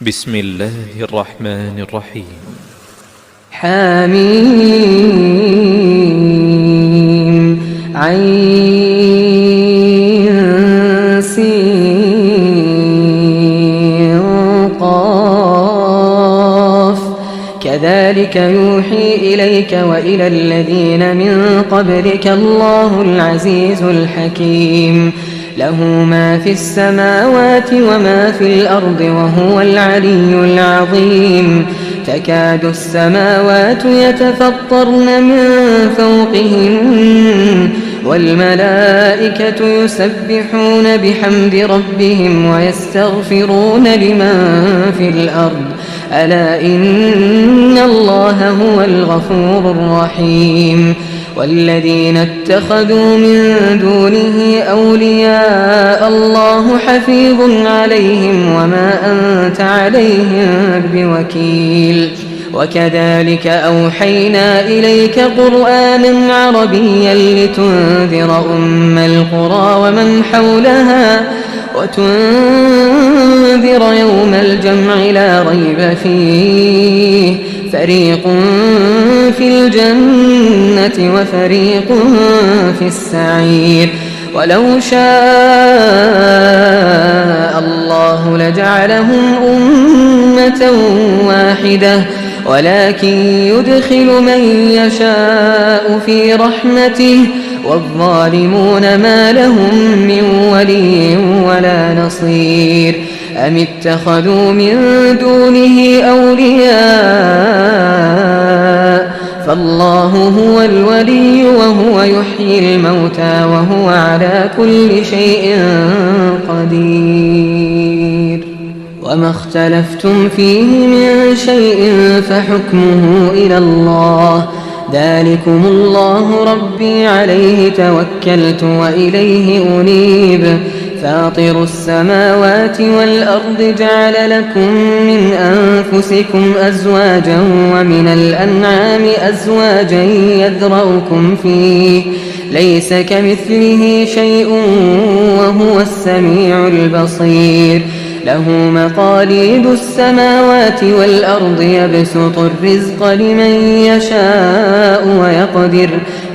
بسم الله الرحمن الرحيم. حميم عين سين قاف كذلك يوحي إليك وإلى الذين من قبلك الله العزيز الحكيم له ما في السماوات وما في الأرض وهو العلي العظيم تكاد السماوات يتفطرن من فوقهن والملائكة يسبحون بحمد ربهم ويستغفرون لمن في الأرض ألا إن الله هو الغفور الرحيم والذين اتخذوا من دونه أولياء الله حفيظ عليهم وما أنت عليهم بوكيل وكذلك أوحينا إليك قرآنا عربيا لتنذر أم القرى ومن حولها وتنذر يوم الجمع لا ريب فيه فريق في الجنة وفريق في السعير ولو شاء الله لجعلهم أمة واحدة ولكن يدخل من يشاء في رحمته والظالمون ما لهم من ولي ولا نصير أم اتخذوا من دونه أولياء فالله هو الولي وهو يحيي الموتى وهو على كل شيء قدير وما اختلفتم فيه من شيء فحكمه إلى الله ذلكم الله ربي عليه توكلت وإليه أنيب فاطر السماوات والأرض جعل لكم من أنفسكم أزواجا ومن الأنعام أزواجا يذرأكم فيه ليس كمثله شيء وهو السميع البصير له مقاليد السماوات والأرض يبسط الرزق لمن يشاء ويقدر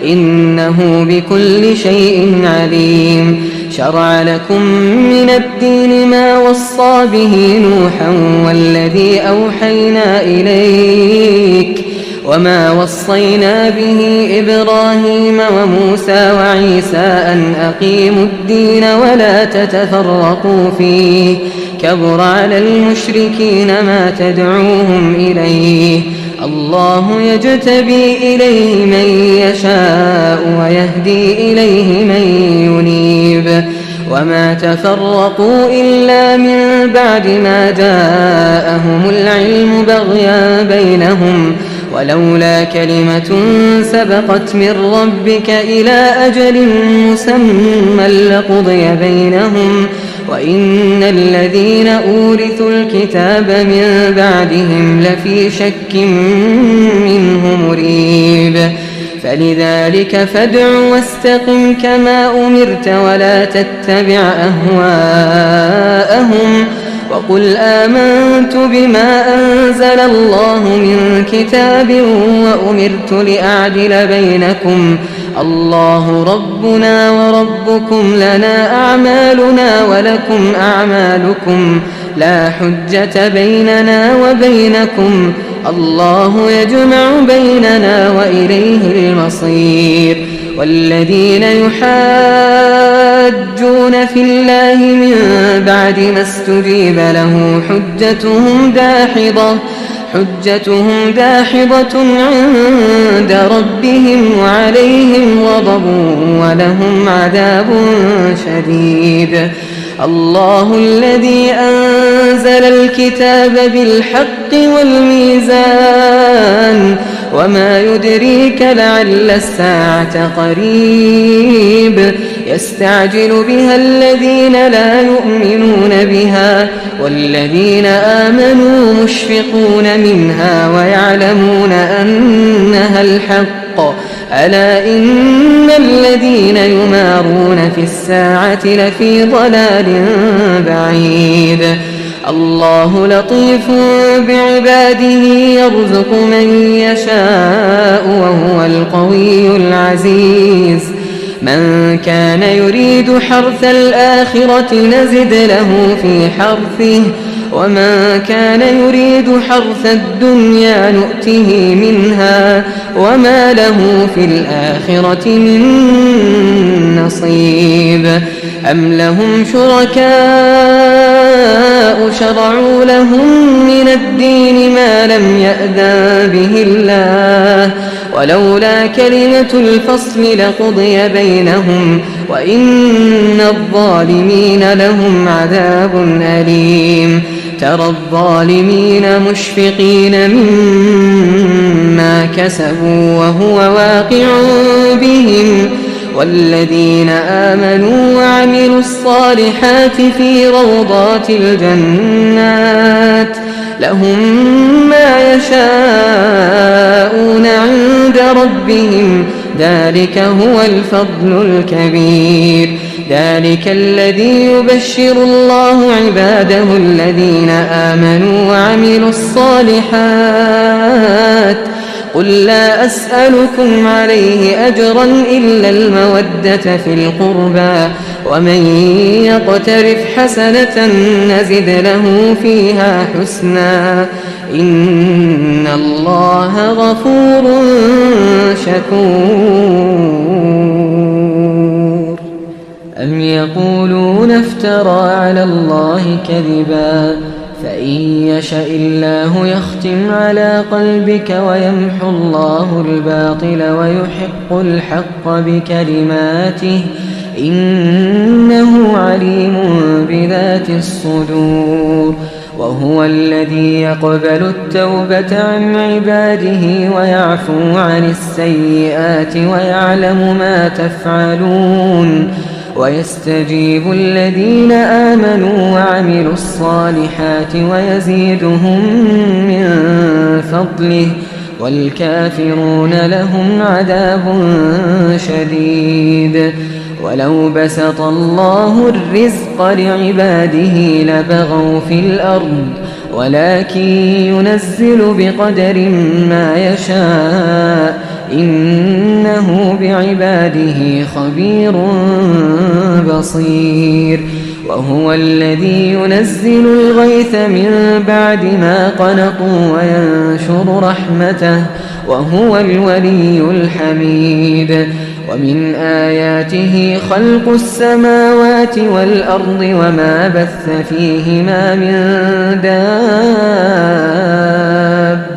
إنه بكل شيء عليم شرع لكم من الدين ما وصى به نوحا والذي أوحينا إليك وما وصينا به إبراهيم وموسى وعيسى أن أقيموا الدين ولا تتفرقوا فيه كبر على المشركين ما تدعوهم إليه الله يجتبي إليه من يشاء ويهدي إليه من ينيب وما تفرقوا إلا من بعد ما جاءهم العلم بغيا بينهم ولولا كلمة سبقت من ربك إلى أجل مسمى لقضي بينهم وإن الذين أورثوا الكتاب من بعدهم لفي شك منه مريب فلذلك فادع واستقم كما أمرت ولا تتبع أهواءهم وقل آمنت بما أنزل الله من كتاب وأمرت لأعدل بينكم الله ربنا وربكم لنا أعمالنا ولكم أعمالكم لا حجة بيننا وبينكم الله يجمع بيننا وإليه المصير والذين يحاجون في الله من بعد ما استجيب له حجتهم داحضة عند ربهم وعليهم غضب ولهم عذاب شديد الله الذي أنزل الكتاب بالحق والميزان وما يدريك لعل الساعة قريب يستعجل بها الذين لا يؤمنون بها والذين آمنوا مشفقون منها ويعلمون أنها الحق ألا إن الذين يمارون في الساعة لفي ضلال بعيد الله لطيف بعباده يرزق من يشاء وهو القوي العزيز من كان يريد حرث الآخرة نزد له في حرثه ومن كان يريد حرث الدنيا نؤته منها وما له في الآخرة من نصيب أم لهم شركاء شرعوا لهم من الدين ما لم يأذن به الله ولولا كلمة الفصل لقضي بينهم وإن الظالمين لهم عذاب أليم ترى الظالمين مشفقين مما كسبوا وهو واقع بهم والذين آمنوا وعملوا الصالحات في روضات الجنات لهم ما يشاءون عند ربهم ذلك هو الفضل الكبير ذلك الذي يبشر الله عباده الذين آمنوا وعملوا الصالحات قل لا أسألكم عليه أجرا إلا المودة في القربى ومن يقترف حسنة نزد له فيها حسنا إن الله غفور شكور أم يقولون افترى على الله كذبا فإن يشأ الله يختم على قلبك ويمحو الله الباطل ويحق الحق بكلماته إنه عليم بذات الصدور وهو الذي يقبل التوبة عن عباده ويعفو عن السيئات ويعلم ما تفعلون ويستجيب الذين آمنوا وعملوا الصالحات ويزيدهم من فضله والكافرون لهم عذاب شديد ولو بسط الله الرزق لعباده لبغوا في الأرض ولكن ينزل بقدر ما يشاء إنه بعباده خبير بصير وهو الذي ينزل الغيث من بعد ما قنطوا وينشر رحمته وهو الولي الحميد ومن آياته خلق السماوات والأرض وما بث فيهما من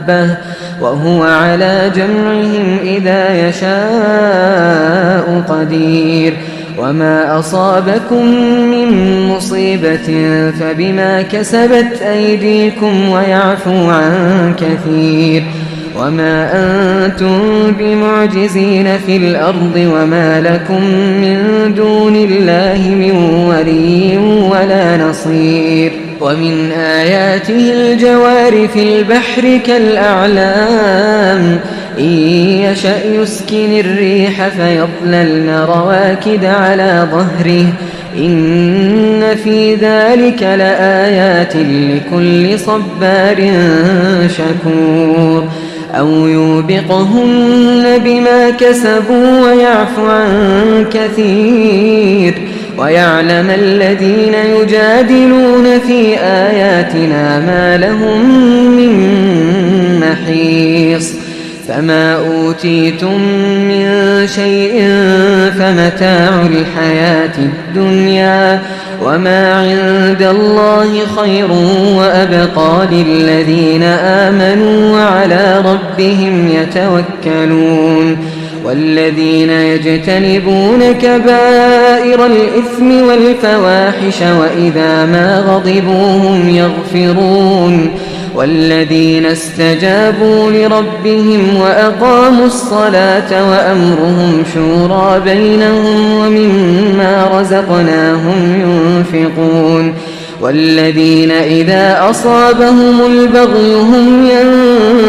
دابة وهو على جمعهم إذا يشاء قدير وما أصابكم من مصيبة فبما كسبت أيديكم ويعفو عن كثير وما أنتم بمعجزين في الأرض وما لكم من دون الله من ولي ولا نصير ومن آياته الجوار في البحر كالأعلام إن يشأ يسكن الريح فيظللن رواكد على ظهره إن في ذلك لآيات لكل صبار شكور أو يوبقهن بما كسبوا ويعفو عن كثير ويعلم الذين يجادلون في آياتنا ما لهم من محيص فما أوتيتم من شيء فمتاع الحياة الدنيا وما عند الله خير وأبقى للذين آمنوا وعلى ربهم يتوكلون والذين يجتنبون كبائر الإثم والفواحش وإذا ما غضبوا هم يغفرون والذين استجابوا لربهم وأقاموا الصلاة وأمرهم شورى بينهم ومما رزقناهم ينفقون والذين إذا أصابهم البغي هم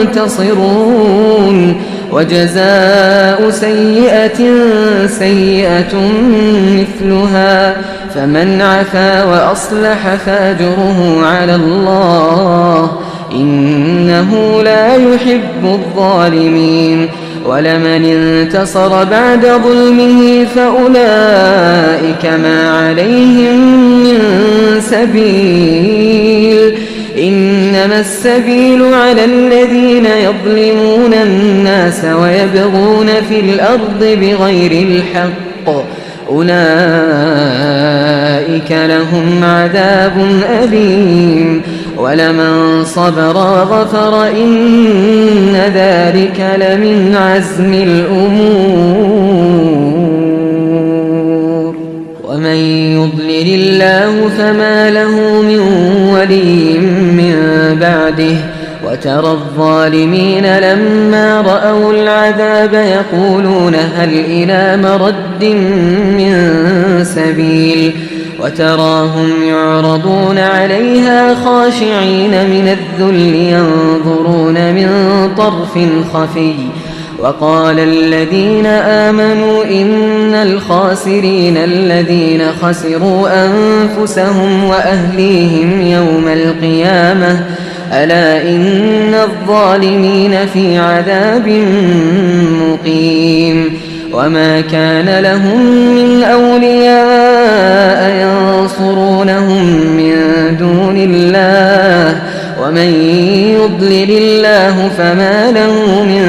ينتصرون وجزاء سيئة سيئة مثلها فمن عفا وأصلح فأجره على الله إنه لا يحب الظالمين ولمن انتصر بعد ظلمه فأولئك ما عليهم من سبيل إنما السبيل على الذين يظلمون الناس ويبغون في الأرض بغير الحق أولئك لهم عذاب أليم ولمن صبر وغفر إن ذلك لمن عزم الأمور ومن يضلل الله فما له من ولي من بعده وترى الظالمين لما رأوا العذاب يقولون هل إلى مرد من سبيل وتراهم يعرضون عليها خاشعين من الذل ينظرون من طرف خفي وقال الذين آمنوا إن الخاسرين الذين خسروا أنفسهم وأهليهم يوم القيامة ألا إن الظالمين في عذاب مقيم وما كان لهم من أولياء ينصرونهم من دون الله ومن يضلل الله فما له من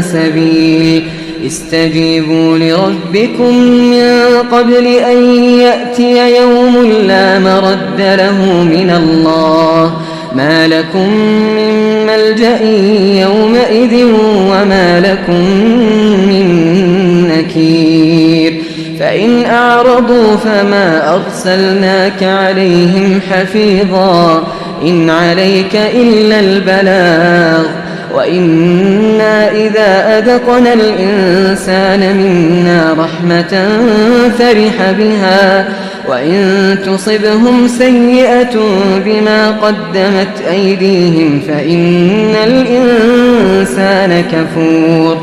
سبيل استجيبوا لربكم من قبل أن يأتي يوم لا مرد له من الله ما لكم من ملجأ يومئذ وما لكم من نكير فإن أعرضوا فما أرسلناك عليهم حفيظا إن عليك إلا البلاغ وإنا إذا أذقنا الإنسان منا رحمة فرح بها وإن تصبهم سيئة بما قدمت أيديهم فإن الإنسان كفور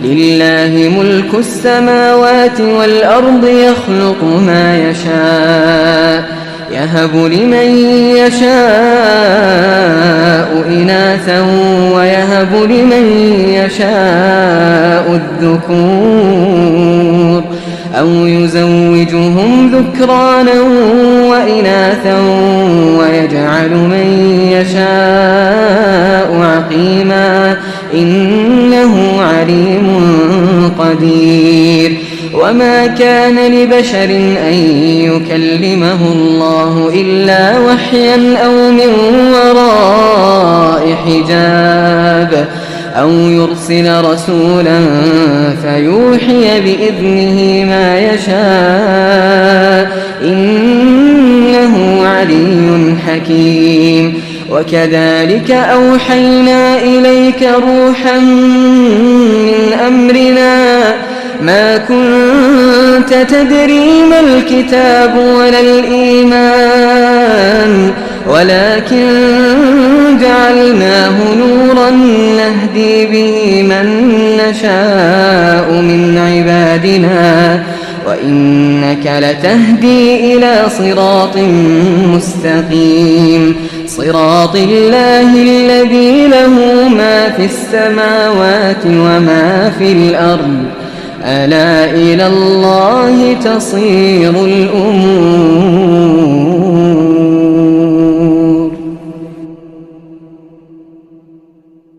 لله ملك السماوات والأرض يخلق ما يشاء يهب لمن يشاء إناثا ويهب لمن يشاء الذكور أو يزوجهم ذكرانا وإناثا ويجعل من يشاء عقيما إنه عليم قدير وما كان لبشر أن يكلمه الله إلا وحيا أو من وراء حجاب أو يرسل رسولا فيوحي بإذنه ما يشاء إنه علي حكيم وكذلك أوحينا إليك روحا من أمرنا ما كنت تدري ما الكتاب ولا الإيمان ولكن جعلناه نورا نهدي به من نشاء من عبادنا وإنك لتهدي إلى صراط مستقيم صراط الله الذي له ما في السماوات وما في الأرض ألا إلى الله تصير الأمور